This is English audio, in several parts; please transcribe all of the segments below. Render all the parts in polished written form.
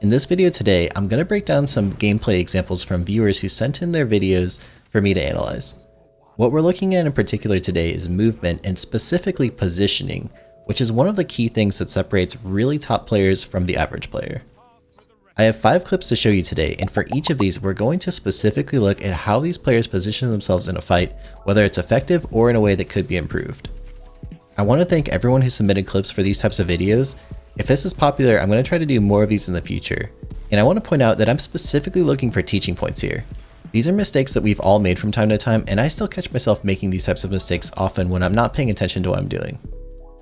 In this video today, I'm going to break down some gameplay examples from viewers who sent in their videos for me to analyze. What we're looking at in particular today is movement and specifically positioning, which is one of the key things that separates really top players from the average player. I have 5 clips to show you today, and for each of these we're going to specifically look at how these players position themselves in a fight, whether it's effective or in a way that could be improved. I want to thank everyone who submitted clips for these types of videos. If this is popular, I'm going to try to do more of these in the future. And I want to point out that I'm specifically looking for teaching points here. These are mistakes that we've all made from time to time, and I still catch myself making these types of mistakes often when I'm not paying attention to what I'm doing.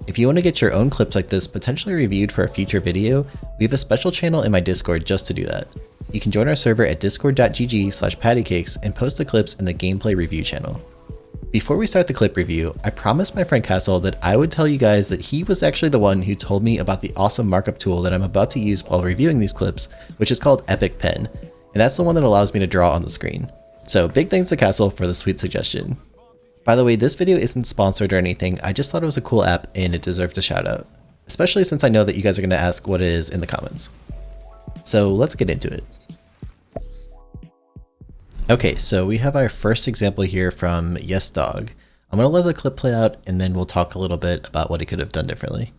If you want to get your own clips like this potentially reviewed for a future video, we have a special channel in my Discord just to do that. You can join our server at discord.gg/pattycakes and post the clips in the gameplay review channel. Before we start the clip review, I promised my friend Castle that I would tell you guys that he was actually the one who told me about the awesome markup tool that I'm about to use while reviewing these clips, which is called Epic Pen, and that's the one that allows me to draw on the screen. So big thanks to Castle for the sweet suggestion. By the way, this video isn't sponsored or anything, I just thought it was a cool app and it deserved a shout out, especially since I know that you guys are going to ask what it is in the comments. So let's get into it. Okay, so we have our first example here from Yes Dog. I'm going to let the clip play out and then we'll talk a little bit about what he could have done differently.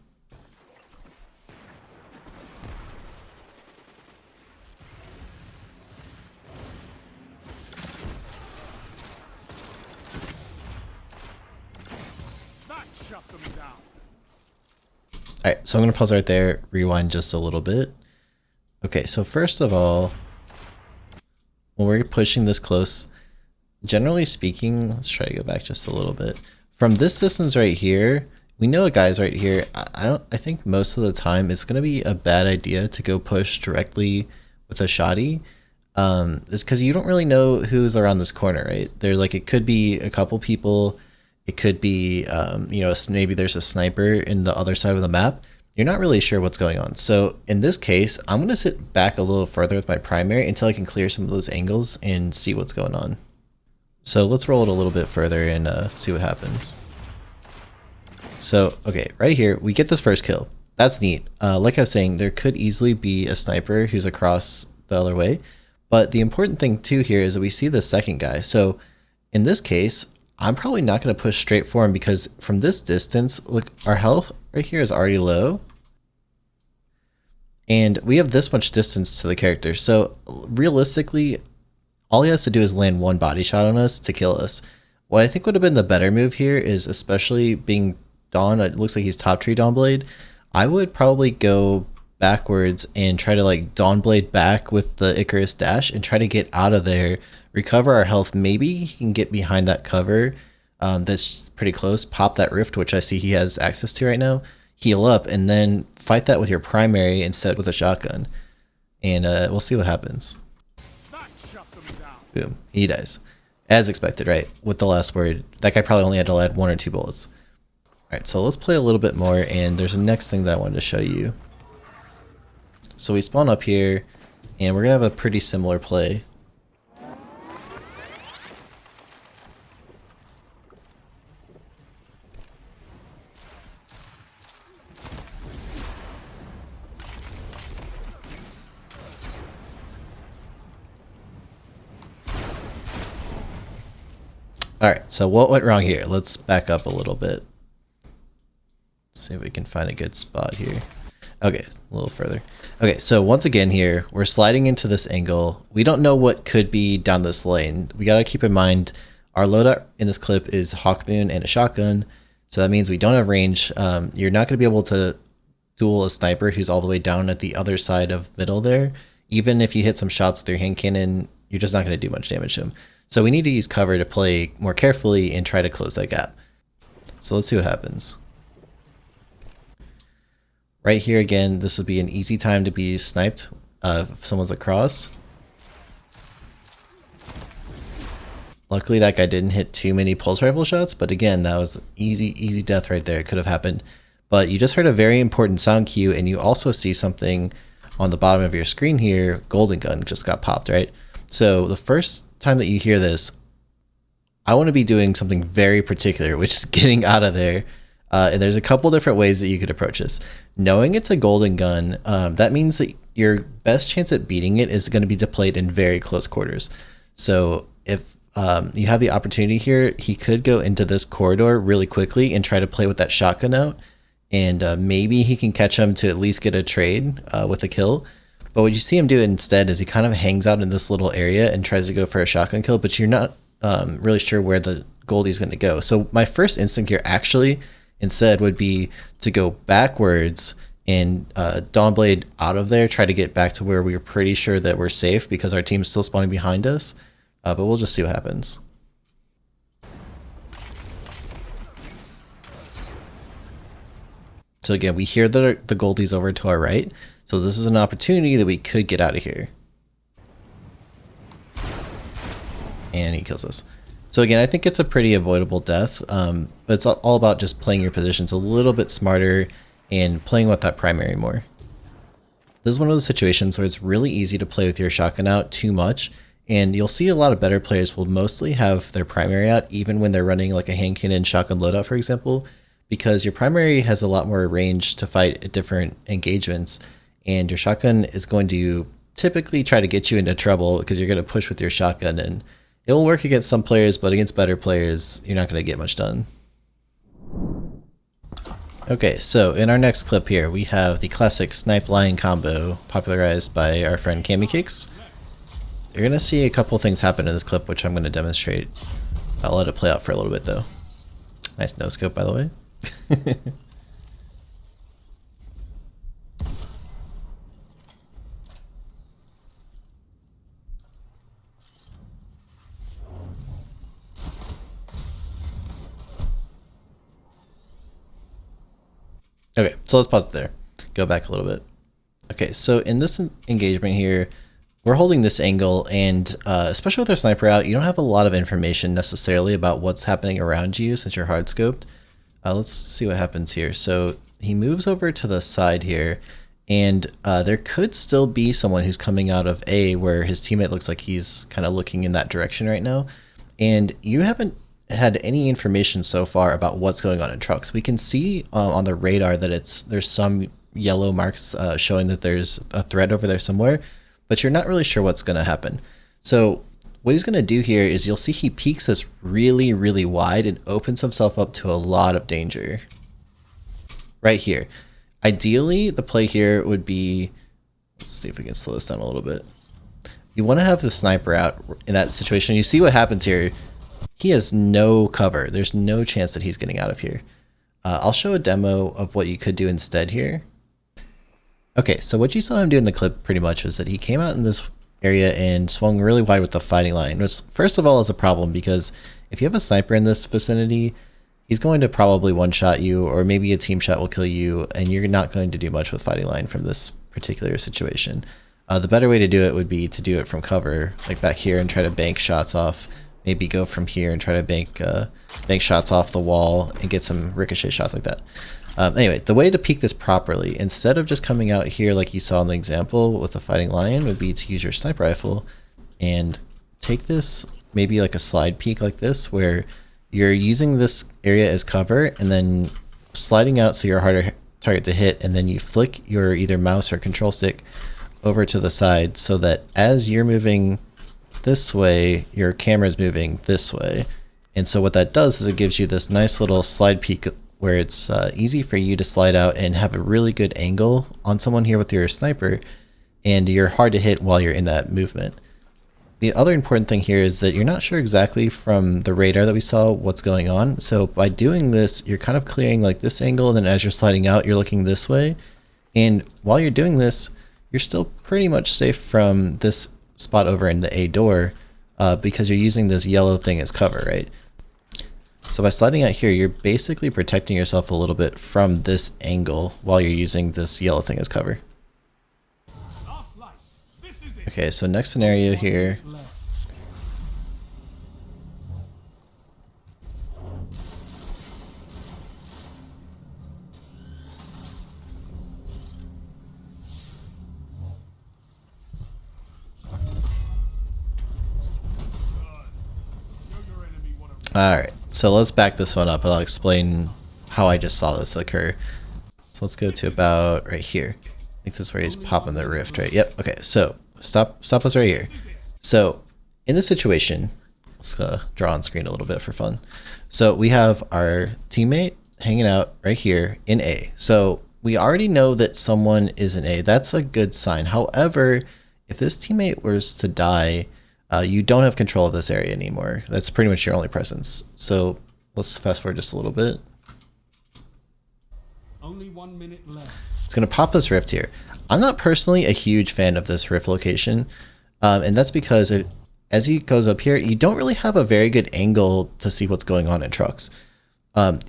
Alright, so I'm going to pause right there, rewind just a little bit. Okay, so first of all, when we're pushing this close, generally speaking, let's try to go back just a little bit. From this distance right here, we know a guy's right here. I think most of the time it's going to be a bad idea to go push directly with a shotty. It's because you don't really know who's around this corner, right? It could be a couple people. It could be, maybe there's a sniper in the other side of the map. You're not really sure what's going on. So in this case, I'm going to sit back a little further with my primary until I can clear some of those angles and see what's going on. So let's roll it a little bit further and see what happens. So, okay, right here, we get this first kill. That's neat. Like I was saying, there could easily be a sniper who's across the other way. But the important thing too here is that we see the second guy. So in this case, I'm probably not going to push straight for him because from this distance, look, our health right here is already low. And we have this much distance to the character. So realistically, all he has to do is land one body shot on us to kill us. What I think would have been the better move here is, especially being Dawn, it looks like he's top tree Dawnblade. I would probably go backwards and try to Dawn Blade back with the Icarus dash and try to get out of there, recover our health. Maybe he can get behind that cover that's pretty close, pop that rift, which I see he has access to right now, heal up, and then fight that with your primary instead with a shotgun. And we'll see what happens. Boom, he dies. As expected, right? With the last word, that guy probably only had to land 1 or 2 bullets. Alright, so let's play a little bit more, and there's a next thing that I wanted to show you. So we spawn up here, and we're going to have a pretty similar play. Alright, so what went wrong here? Let's back up a little bit. Let's see if we can find a good spot here. Okay, a little further. Okay, so once again here, we're sliding into this angle. We don't know what could be down this lane. We gotta keep in mind our loadout in this clip is Hawkmoon and a shotgun, so that means we don't have range. You're not gonna be able to duel a sniper who's all the way down at the other side of middle there. Even if you hit some shots with your hand cannon, you're just not gonna do much damage to him. So we need to use cover to play more carefully and try to close that gap. So let's see what happens. Right here again, this would be an easy time to be sniped if someone's across. Luckily that guy didn't hit too many pulse rifle shots, but again, that was easy death right there. It could have happened. But you just heard a very important sound cue, and you also see something on the bottom of your screen here. Golden gun just got popped, right? So the first time that you hear this, I want to be doing something very particular, which is getting out of there. And there's a couple different ways that you could approach this. Knowing it's a golden gun, that means that your best chance at beating it is going to be deployed in very close quarters. So if you have the opportunity here, he could go into this corridor really quickly and try to play with that shotgun out, and maybe he can catch him to at least get a trade with a kill. But what you see him do instead is he kind of hangs out in this little area and tries to go for a shotgun kill, but you're not really sure where the Goldie's going to go. So my first instinct here actually instead would be to go backwards and Dawnblade out of there, try to get back to where we were pretty sure that we're safe because our team's still spawning behind us. But we'll just see what happens. So again, we hear that the Goldie's over to our right. So this is an opportunity that we could get out of here. And he kills us. So again, I think it's a pretty avoidable death, but it's all about just playing your positions a little bit smarter and playing with that primary more. This is one of those situations where it's really easy to play with your shotgun out too much, and you'll see a lot of better players will mostly have their primary out even when they're running like a hand cannon shotgun loadout, for example, because your primary has a lot more range to fight at different engagements, and your shotgun is going to typically try to get you into trouble because you're going to push with your shotgun, and it will work against some players, but against better players, you're not going to get much done. Okay, so in our next clip here, we have the classic Snipe Lion combo popularized by our friend Pattycakes. You're going to see a couple things happen in this clip, which I'm going to demonstrate. I'll let it play out for a little bit, though. Nice no-scope, by the way. Okay, so let's pause it there. Go back a little bit. Okay, so in this engagement here, we're holding this angle, and especially with our sniper out, you don't have a lot of information necessarily about what's happening around you since you're hard scoped. Let's see what happens here. So he moves over to the side here, and there could still be someone who's coming out of A where his teammate looks like he's kind of looking in that direction right now, and you haven't had any information so far about what's going on in trucks. We can see on the radar that there's some yellow marks showing that there's a threat over there somewhere, but you're not really sure what's going to happen. So what he's going to do here is you'll see he peeks this really, really wide and opens himself up to a lot of danger. Right here. Ideally, the play here would be, let's see if we can slow this down a little bit. You want to have the sniper out in that situation. You see what happens here. He has no cover. There's no chance that he's getting out of here. I'll show a demo of what you could do instead here. Okay, so what you saw him do in the clip pretty much was that he came out in this area and swung really wide with the fighting line, which first of all is a problem because if you have a sniper in this vicinity, he's going to probably one-shot you, or maybe a team shot will kill you, and you're not going to do much with fighting line from this particular situation. The better way to do it would be to do it from cover, like back here, and try to bank shots off. Maybe go from here and try to bank shots off the wall and get some ricochet shots like that. Anyway, the way to peek this properly, instead of just coming out here like you saw in the example with the fighting lion, would be to use your sniper rifle and take this maybe like a slide peek like this, where you're using this area as cover and then sliding out so you're a harder target to hit, and then you flick your either mouse or control stick over to the side so that as you're moving this way, your camera's moving this way. And so what that does is it gives you this nice little slide peek where it's easy for you to slide out and have a really good angle on someone here with your sniper, and you're hard to hit while you're in that movement. The other important thing here is that you're not sure exactly from the radar that we saw what's going on. So by doing this, you're kind of clearing like this angle, and then as you're sliding out, you're looking this way. And while you're doing this, you're still pretty much safe from this spot over in the A door because you're using this yellow thing as cover, right? So by sliding out here, you're basically protecting yourself a little bit from this angle while you're using this yellow thing as cover. Okay, so next scenario here. Alright, so let's back this one up and I'll explain how I just saw this occur. So let's go to about right here. I think this is where he's popping the rift, right? Yep. Okay, so stop us right here. So in this situation, let's draw on screen a little bit for fun. So we have our teammate hanging out right here in A. So we already know that someone is in A. That's a good sign. However, if this teammate was to die, you don't have control of this area anymore. That's pretty much your only presence. So let's fast forward just a little bit. Only 1 minute left. It's going to pop this rift here. I'm not personally a huge fan of this rift location. And that's because as he goes up here, you don't really have a very good angle to see what's going on in trucks.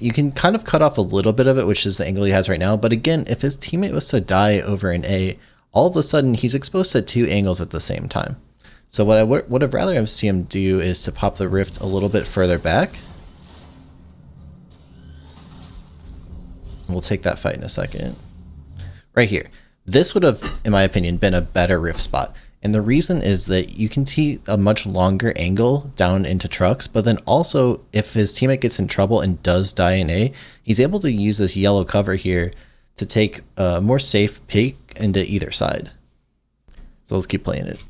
You can kind of cut off a little bit of it, which is the angle he has right now. But again, if his teammate was to die over in A, all of a sudden he's exposed to 2 angles at the same time. So what I would have rather see him do is to pop the rift a little bit further back. We'll take that fight in a second. Right here. This would have, in my opinion, been a better rift spot. And the reason is that you can see a much longer angle down into trucks, but then also if his teammate gets in trouble and does die in A, he's able to use this yellow cover here to take a more safe peek into either side. So let's keep playing it.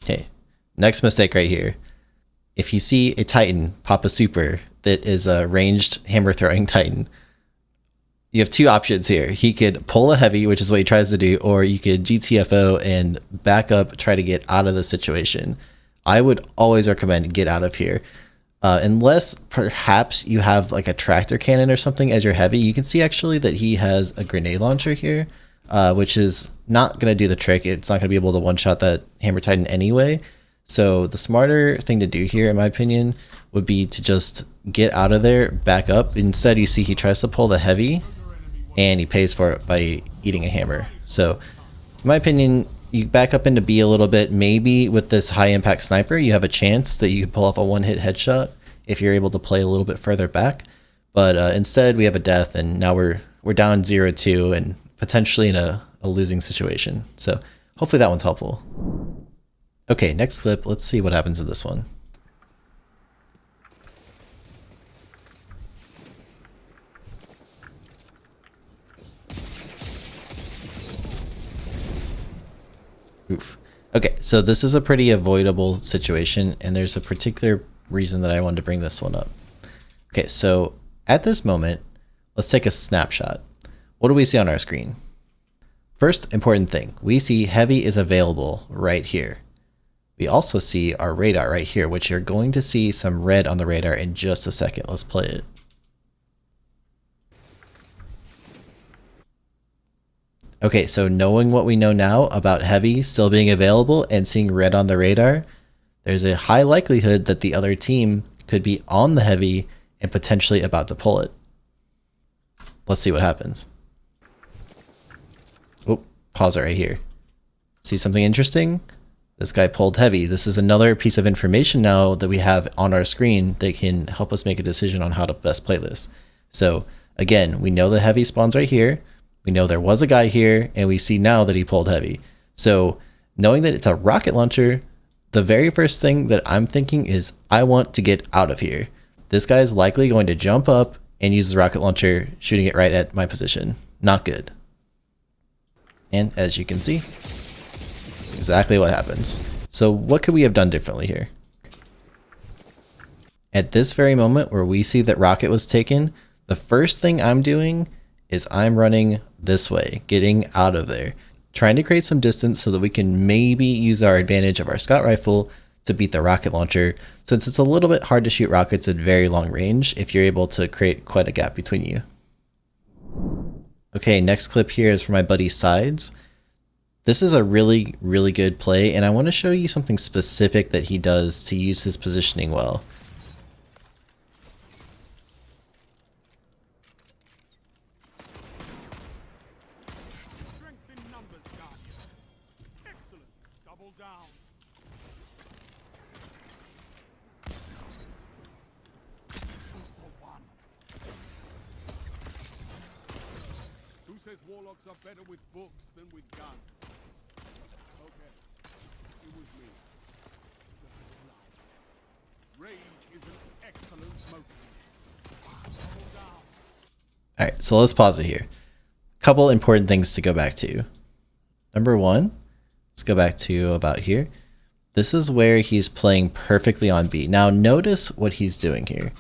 Okay, next mistake right here. If you see a Titan pop a super that is a ranged hammer throwing Titan, you have 2 options here. He could pull a heavy, which is what he tries to do, or you could GTFO and back up, try to get out of the situation. I would always recommend get out of here. Unless perhaps you have like a tractor cannon or something as your heavy. You can see actually that he has a grenade launcher here, which is not going to do the trick. It's not going to be able to one-shot that Hammer Titan anyway. So the smarter thing to do here, in my opinion, would be to just get out of there, back up. Instead, you see he tries to pull the heavy, and he pays for it by eating a hammer. So in my opinion, you back up into B a little bit. Maybe with this high impact sniper, you have a chance that you can pull off a 1-hit headshot if you're able to play a little bit further back. But instead we have a death, and now we're down 0-2 and potentially in a losing situation. So hopefully that one's helpful. Okay, next clip, let's see what happens in this one. Oof. Okay, so this is a pretty avoidable situation, and there's a particular reason that I wanted to bring this one up. Okay, so at this moment, let's take a snapshot. What do we see on our screen? First important thing, we see heavy is available right here. We also see our radar right here, which you're going to see some red on the radar in just a second. Let's play it. Okay, so knowing what we know now about heavy still being available and seeing red on the radar, there's a high likelihood that the other team could be on the heavy and potentially about to pull it. Let's see what happens. Oh, pause it right here. See something interesting? This guy pulled heavy. This is another piece of information now that we have on our screen that can help us make a decision on how to best play this. So again, we know the heavy spawns right here. We know there was a guy here, and we see now that he pulled heavy. So knowing that it's a rocket launcher, the very first thing that I'm thinking is I want to get out of here. This guy is likely going to jump up and use the rocket launcher, shooting it right at my position. Not good. And as you can see, that's exactly what happens. So what could we have done differently here? At this very moment where we see that rocket was taken, the first thing I'm doing is I'm running this way, getting out of there, trying to create some distance so that we can maybe use our advantage of our scout rifle to beat the rocket launcher, since it's a little bit hard to shoot rockets at very long range if you're able to create quite a gap between you. Okay, next clip here is for my buddy Sidezz. This is a really, really good play, and I want to show you something specific that he does to use his positioning well. Warlocks are better with books than with guns. Okay, it was me. Rage is an excellent motive. Alright, so let's pause it here. Couple important things to go back to. Number one, let's go back to about here. This is where he's playing perfectly on B. Now notice what he's doing here.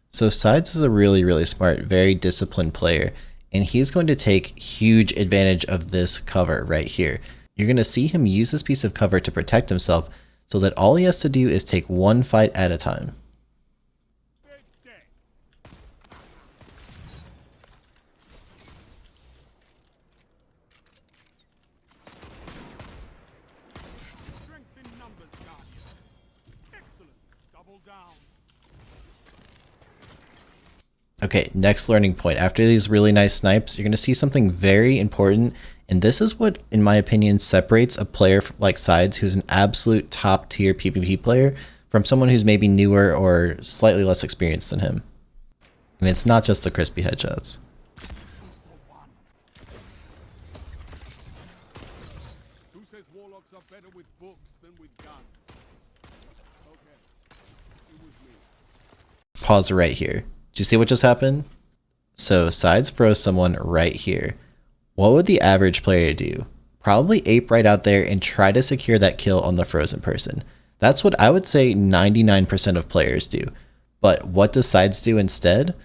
So Sidezz is a really, really smart, very disciplined player, and he's going to take huge advantage of this cover right here. You're going to see him use this piece of cover to protect himself so that all he has to do is take one fight at a time. Okay, next learning point. After these really nice snipes, you're going to see something very important, and this is what, in my opinion, separates a player like Sidezz, who's an absolute top-tier PvP player, from someone who's maybe newer or slightly less experienced than him. And it's not just the crispy headshots. Who says warlocks are better with books than with guns? Okay, it was me. Pause right here. Do you see what just happened? So Sidezz froze someone right here. What would the average player do? Probably ape right out there and try to secure that kill on the frozen person. That's what I would say 99% of players do. But what does Sidezz do instead?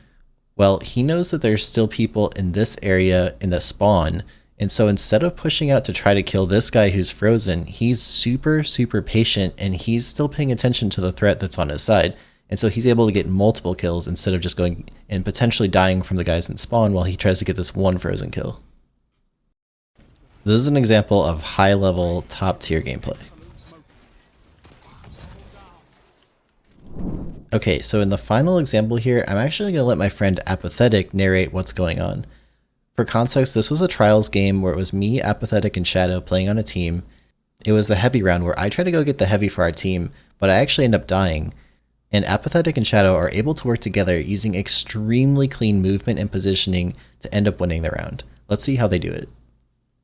Well, he knows that there's still people in this area in the spawn, and so instead of pushing out to try to kill this guy who's frozen, he's super patient, and he's still paying attention to the threat that's on his side. And so he's able to get multiple kills instead of just going and potentially dying from the guys in spawn while he tries to get this one frozen kill. This is an example of high-level, top-tier gameplay. Okay, so in the final example here, I'm actually going to let my friend Apathettic narrate what's going on. For context, this was a trials game where it was me, Apathettic, and Shadow playing on a team. It was the heavy round where I tried to go get the heavy for our team, but I actually end up dying. And Apathettic and Shadow are able to work together using extremely clean movement and positioning to end up winning the round. Let's see how they do it.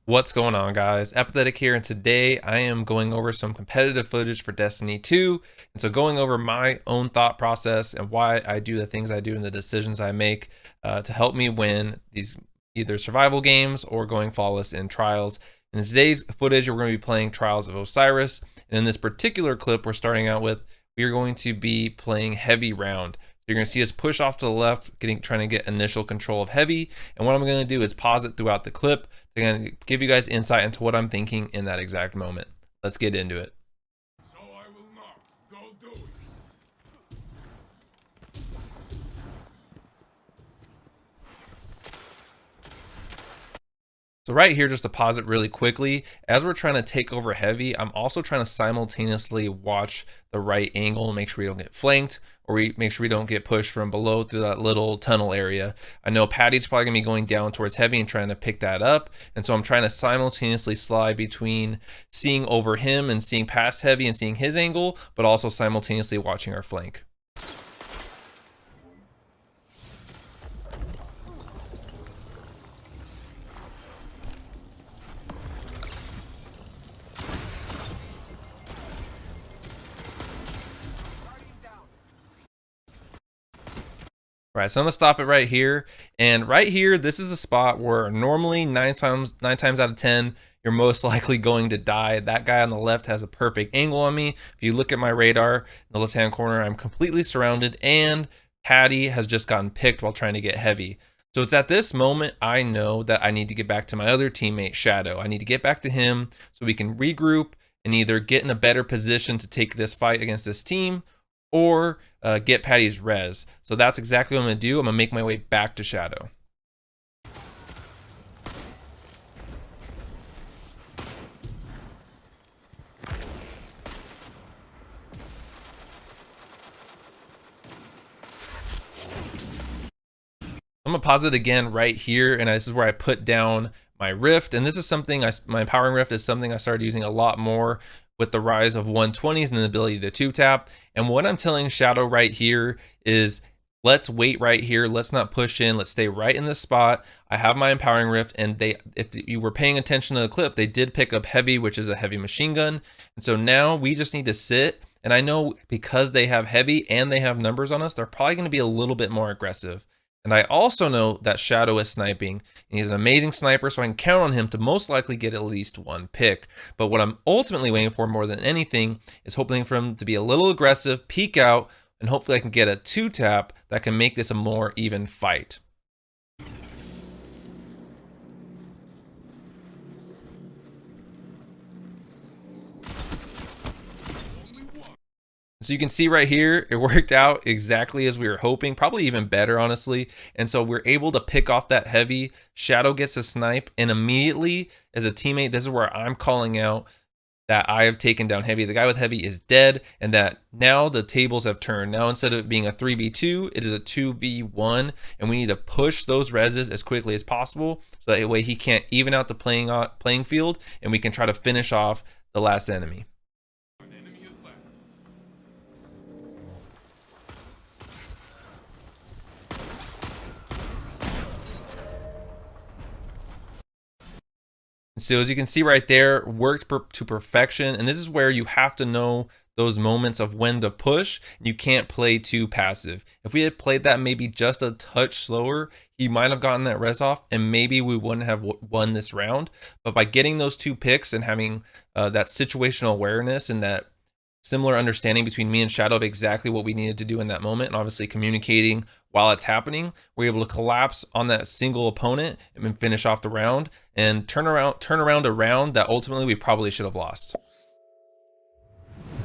What's going on, guys? Apathettic here, and today I am going over some competitive footage for Destiny 2, and so going over my own thought process and why I do the things I do and the decisions I make to help me win these either survival games or going flawless in trials. In today's footage, we're going to be playing Trials of Osiris, and in this particular clip we're starting out with, we are going to be playing heavy round. So you're going to see us push off to the left, trying to get initial control of heavy. And what I'm going to do is pause it throughout the clip to kind of give you guys insight into what I'm thinking in that exact moment. Let's get into it. So I will not go do it. So right here, just to pause it really quickly, as we're trying to take over heavy, I'm also trying to simultaneously watch the right angle and make sure we don't get flanked, or we make sure we don't get pushed from below through that little tunnel area. I know Patty's probably gonna be going down towards heavy and trying to pick that up, and so I'm trying to simultaneously slide between seeing over him and seeing past heavy and seeing his angle, but also simultaneously watching our flank. Right, so I'm gonna stop it right here, and right here, this is a spot where normally nine times out of 10, you're most likely going to die. That guy on the left has a perfect angle on me. If you look at my radar in the left-hand corner, I'm completely surrounded, and Patty has just gotten picked while trying to get heavy. So it's at this moment I know that I need to get back to my other teammate, Shadow. I need to get back to him so we can regroup and either get in a better position to take this fight against this team, or get Patty's res. So that's exactly what I'm gonna do. I'm gonna make my way back to Shadow. I'm gonna pause it again right here, and this is where I put down my rift, and this is something my empowering rift is something I started using a lot more with the rise of 120s and the ability to 2-tap. And what I'm telling Shadow right here is, let's wait right here, let's not push in, let's stay right in this spot. I have my empowering rift, and if you were paying attention to the clip, they did pick up heavy, which is a heavy machine gun. And so now we just need to sit, and I know because they have heavy and they have numbers on us, they're probably going to be a little bit more aggressive. And I also know that Shadow is sniping, and he's an amazing sniper, so I can count on him to most likely get at least one pick. But what I'm ultimately waiting for more than anything is hoping for him to be a little aggressive, peek out, and hopefully I can get a 2-tap that can make this a more even fight. So you can see right here, it worked out exactly as we were hoping, probably even better, honestly. And so we're able to pick off that heavy. Shadow gets a snipe, and immediately as a teammate, this is where I'm calling out that I have taken down heavy. The guy with heavy is dead, and that now the tables have turned. Now instead of it being a 3v2, it is a 2v1, and we need to push those reses as quickly as possible so that way he can't even out the playing field, and we can try to finish off the last enemy. So as you can see right there, worked to perfection. And this is where you have to know those moments of when to push. You can't play too passive. If we had played that maybe just a touch slower, he might have gotten that res off and maybe we wouldn't have won this round. But by getting those 2 picks and having that situational awareness and that similar understanding between me and Shadow of exactly what we needed to do in that moment, and obviously communicating while it's happening, we're able to collapse on that single opponent and then finish off the round and turn around a round that ultimately we probably should have lost.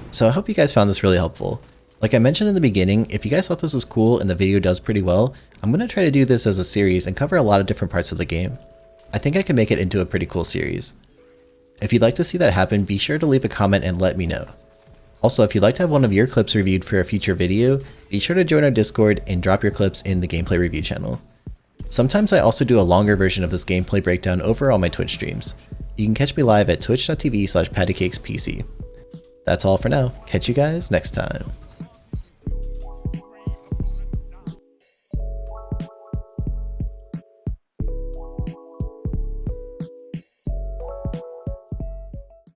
So I hope you guys found this really helpful. Like I mentioned in the beginning, if you guys thought this was cool and the video does pretty well, I'm going to try to do this as a series and cover a lot of different parts of the game. I think I can make it into a pretty cool series. If you'd like to see that happen, be sure to leave a comment and let me know. Also, if you'd like to have one of your clips reviewed for a future video, be sure to join our Discord and drop your clips in the gameplay review channel. Sometimes I also do a longer version of this gameplay breakdown over on my Twitch streams. You can catch me live at twitch.tv/pattycakespc. That's all for now. Catch you guys next time.